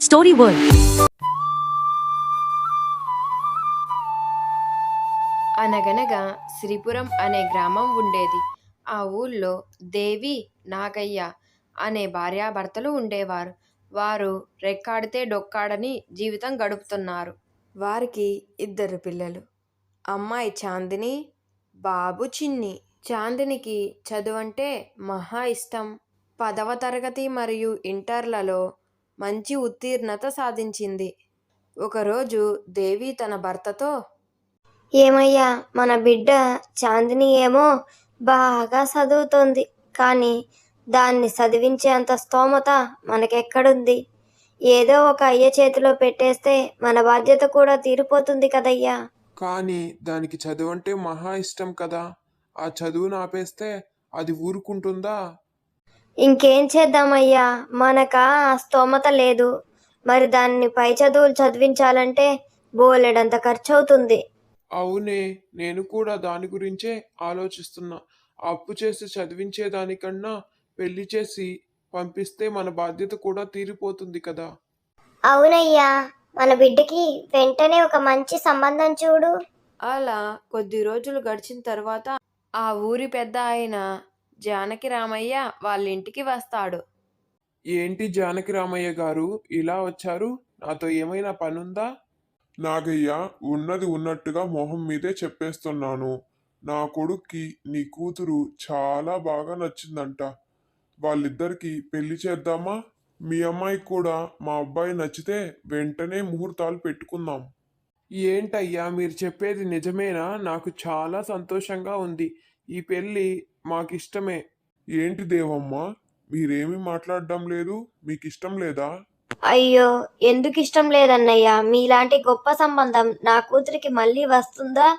Story world. అనగనగా శ్రీపురం అనే గ్రామం ఉండేది. ఆ ఊళ్ళో దేవి, నాగయ్య అనే భార్యాభర్తలు ఉండేవారు. వారు రెక్కాడితే డొక్కాడని జీవితం గడుపుతున్నారు. వారికి 2 పిల్లలు. అమ్మాయి చాందిని, బాబు చిన్ని. చాందినికి చదువంటే మహా ఇష్టం. 10వ తరగతి మరియు ఇంటర్లలో మంచి ఉత్తీర్ణత సాధించింది. ఒకరోజు దేవి తన భర్తతో, ఏమయ్యా, మన బిడ్డ చాందిని ఏమో బాగా చదువుతోంది, కానీ దాన్ని చదివించేంత స్తోమత మనకెక్కడుంది? ఏదో ఒక అయ్య చేతిలో పెట్టేస్తే మన బాధ్యత కూడా తీరిపోతుంది కదయ్యా. కానీ దానికి చదువంటే మహా ఇష్టం కదా. ఆ చదువును ఆపేస్తే అది ఊరుకుంటుందా? ఇంకేం చేద్దామయ్యా, మనకా ఆ స్తోమత లేదు. మరి దాన్ని పై చదువులు చదివించాలంటే బోలెడంత ఖర్చు అవుతుంది. అవునే, నేను కూడా దాని గురించే ఆలోచిస్తున్నా. అప్పు చేసి చదివించేదానికన్నా పెళ్లి చేసి పంపిస్తే మన బాధ్యత కూడా తీరిపోతుంది కదా. అవునయ్యా, మన బిడ్డకి వెంటనే ఒక మంచి సంబంధం చూడు. అలా కొద్ది రోజులు గడిచిన తర్వాత ఆ ఊరి పెద్ద అయిన జానకి రామయ్య వాళ్ళ ఇంటికి వస్తాడు. ఏంటి జానకి రామయ్య గారు ఇలా వచ్చారు? నాతో ఏమైనా పనుందా? నాగయ్య, ఉన్నది ఉన్నట్టుగా మొహం మీదే చెప్పేస్తున్నాను. నా కొడుక్కి నీ కూతురు చాలా బాగా నచ్చిందంట. వాళ్ళిద్దరికి పెళ్లి చేద్దామా? మీ అమ్మాయికి కూడా మా అబ్బాయి నచ్చితే వెంటనే ముహూర్తాలు పెట్టుకుందాం. ఏంటయ్యా మీరు చెప్పేది నిజమేనా? నాకు చాలా సంతోషంగా ఉంది. ఈ పెళ్ళి మాకిష్టమే. ఏంటి దేవమ్మ, మీరేమీ మాట్లాడడం లేదు? మీకిష్టం లేదా? అయ్యో, ఎందుకు ఇష్టం లేదన్నయ్య? మీలాంటి గొప్ప సంబంధం నా కూతురికి మళ్ళీ వస్తుందా?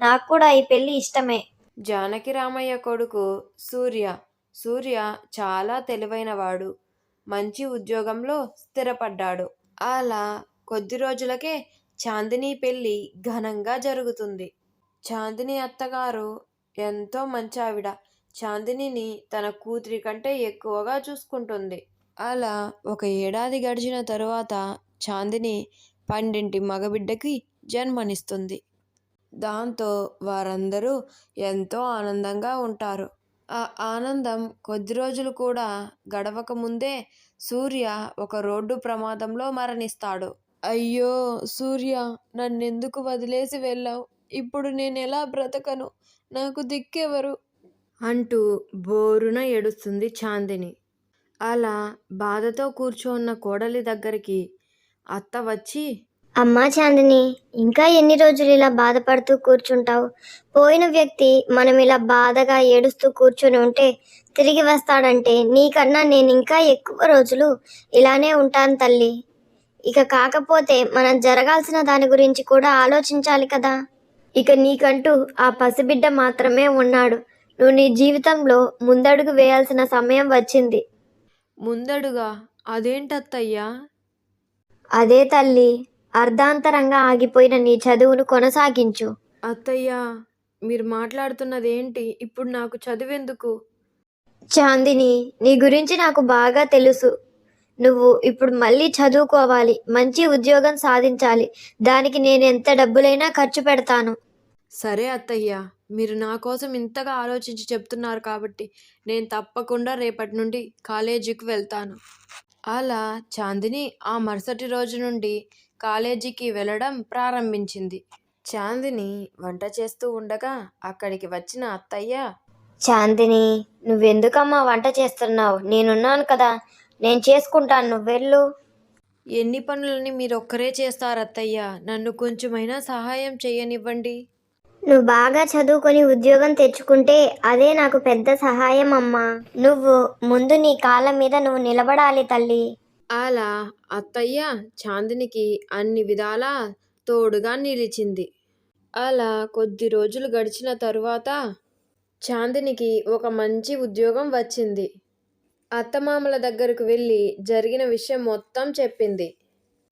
నాకు కూడా ఈ పెళ్లి ఇష్టమే. జానకి రామయ్య కొడుకు సూర్య. సూర్య చాలా తెలివైనవాడు. మంచి ఉద్యోగంలో స్థిరపడ్డాడు. అలా కొద్ది రోజులకే చాందిని పెళ్లి ఘనంగా జరుగుతుంది. చాందిని అత్తగారు ఎంతో మంచి ఆవిడ. చాందినిని తన కూతురి కంటే ఎక్కువగా చూసుకుంటుంది. అలా 1 ఏడాది గడిచిన తరువాత చాందిని 12 మగబిడ్డకి జన్మనిస్తుంది. దాంతో వారందరూ ఎంతో ఆనందంగా ఉంటారు. ఆ ఆనందం కొద్ది రోజులు కూడా గడవక ముందే సూర్య ఒక రోడ్డు ప్రమాదంలో మరణిస్తాడు. అయ్యో సూర్య, నన్నెందుకు వదిలేసి వెళ్ళావు? ఇప్పుడు నేనెలా బ్రతకను? నాకు దిక్కెవరు? అంటూ బోరున ఏడుస్తుంది చాందిని. అలా బాధతో కూర్చోన్న కోడలి దగ్గరికి అత్త వచ్చి, అమ్మా చాందిని, ఇంకా ఎన్ని రోజులు ఇలా బాధపడుతూ కూర్చుంటావు? పోయిన వ్యక్తి మనం ఇలా బాధగా ఏడుస్తూ కూర్చొని ఉంటే తిరిగి వస్తాడంటే నీకన్నా నేను ఇంకా ఎక్కువ రోజులు ఇలానే ఉంటాను తల్లి. ఇక కాకపోతే మనం జరగాల్సిన దాని గురించి కూడా ఆలోచించాలి కదా. ఇక నీకంటూ ఆ పసిబిడ్డ మాత్రమే ఉన్నాడు. నువ్వు నీ జీవితంలో ముందడుగు వేయాల్సిన సమయం వచ్చింది. ముందడుగా? అదేంటత్తయ్యా? అదే తల్లి, అర్ధాంతరంగా ఆగిపోయిన నీ చదువును కొనసాగించు. అత్తయ్యా, మీరు మాట్లాడుతున్నదేంటి? ఇప్పుడు నాకు చదువెందుకు? చాందిని, నీ గురించి నాకు బాగా తెలుసు. నువ్వు ఇప్పుడు మళ్ళీ చదువుకోవాలి, మంచి ఉద్యోగం సాధించాలి. దానికి నేను ఎంత డబ్బులైనా ఖర్చు పెడతాను. సరే అత్తయ్యా, మీరు నా కోసం ఇంతగా ఆలోచించి చెప్తున్నారు కాబట్టి నేను తప్పకుండా రేపటి నుండి కాలేజీకి వెళ్తాను. అలా చాందిని ఆ మరుసటి రోజు నుండి కాలేజీకి వెళ్ళడం ప్రారంభించింది. చాందిని వంట చేస్తూ ఉండగా అక్కడికి వచ్చిన అత్తయ్య, చాందిని, నువ్వెందుకమ్మా వంట చేస్తున్నావు? నేనున్నాను కదా, నేను చేసుకుంటాను, నువ్వు వెళ్ళు. ఎన్ని పనులని మీరొక్కరే చేస్తారత్తయ్యా? నన్ను కొంచెమైనా సహాయం చేయనివ్వండి. నువ్వు బాగా చదువుకొని ఉద్యోగం తెచ్చుకుంటే అదే నాకు పెద్ద సహాయం అమ్మా. నువ్వు ముందు నీ కాళ్ళ మీద నువ్వు నిలబడాలి తల్లి. అలా అత్తయ్య చాందినికి అన్ని విధాలా తోడుగా నిలిచింది. అలా కొద్ది రోజులు గడిచిన తరువాత చాందినికి ఒక మంచి ఉద్యోగం వచ్చింది. అత్తమామల దగ్గరకు వెళ్ళి జరిగిన విషయం మొత్తం చెప్పింది.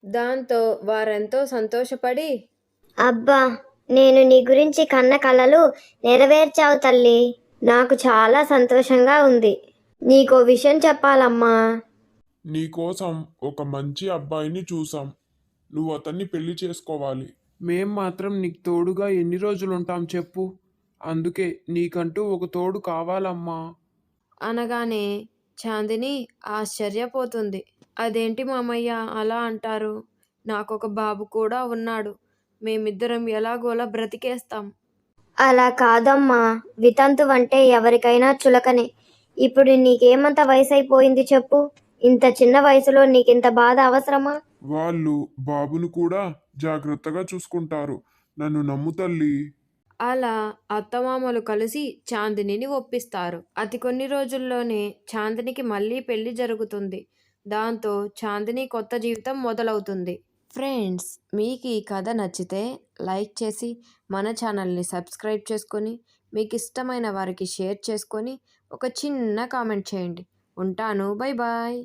దాంతో వారెంతో సంతోషపడి, అబ్బా, నేను నీ గురించి కన్న కలలు నెరవేర్చావు తల్లి. నాకు చాలా సంతోషంగా ఉంది. నీకో విషయం చెప్పాలమ్మా. నీకోసం ఒక మంచి అబ్బాయిని చూసాం. నువ్వు అతన్ని పెళ్లి చేసుకోవాలి. మేం మాత్రం నీకు తోడుగా ఎన్ని రోజులు ఉంటాం చెప్పు. అందుకే నీకంటూ ఒక తోడు కావాలమ్మా. అనగానే చాందిని ఆశ్చర్యపోతుంది. అదేంటి మామయ్య అలా అంటారు? నాకొక బాబు కూడా ఉన్నాడు. మేమిద్దరం ఎలాగోలా బ్రతికేస్తాం. అలా కాదమ్మా, వితంతు అంటే ఎవరికైనా చులకనే. ఇప్పుడు నీకేమంత వయసు అయిపోయింది చెప్పు? ఇంత చిన్న వయసులో నీకింత బాధ అవసరమా? వాళ్ళు బాబును కూడా జాగ్రత్తగా చూసుకుంటారు. నన్ను నమ్ము తల్లి. అలా అత్తమామలు కలిసి చాందినిని ఒప్పిస్తారు. అతి కొన్ని రోజుల్లోనే చాందినికి మళ్ళీ పెళ్లి జరుగుతుంది. దాంతో చాందిని కొత్త జీవితం మొదలవుతుంది. ఫ్రెండ్స్, మీకు ఈ కథ నచ్చితే లైక్ చేసి మన ఛానల్ని సబ్స్క్రైబ్ చేసుకొని మీకు ఇష్టమైన వారికి షేర్ చేసుకొని ఒక చిన్న కామెంట్ చేయండి. ఉంటాను. Bye bye.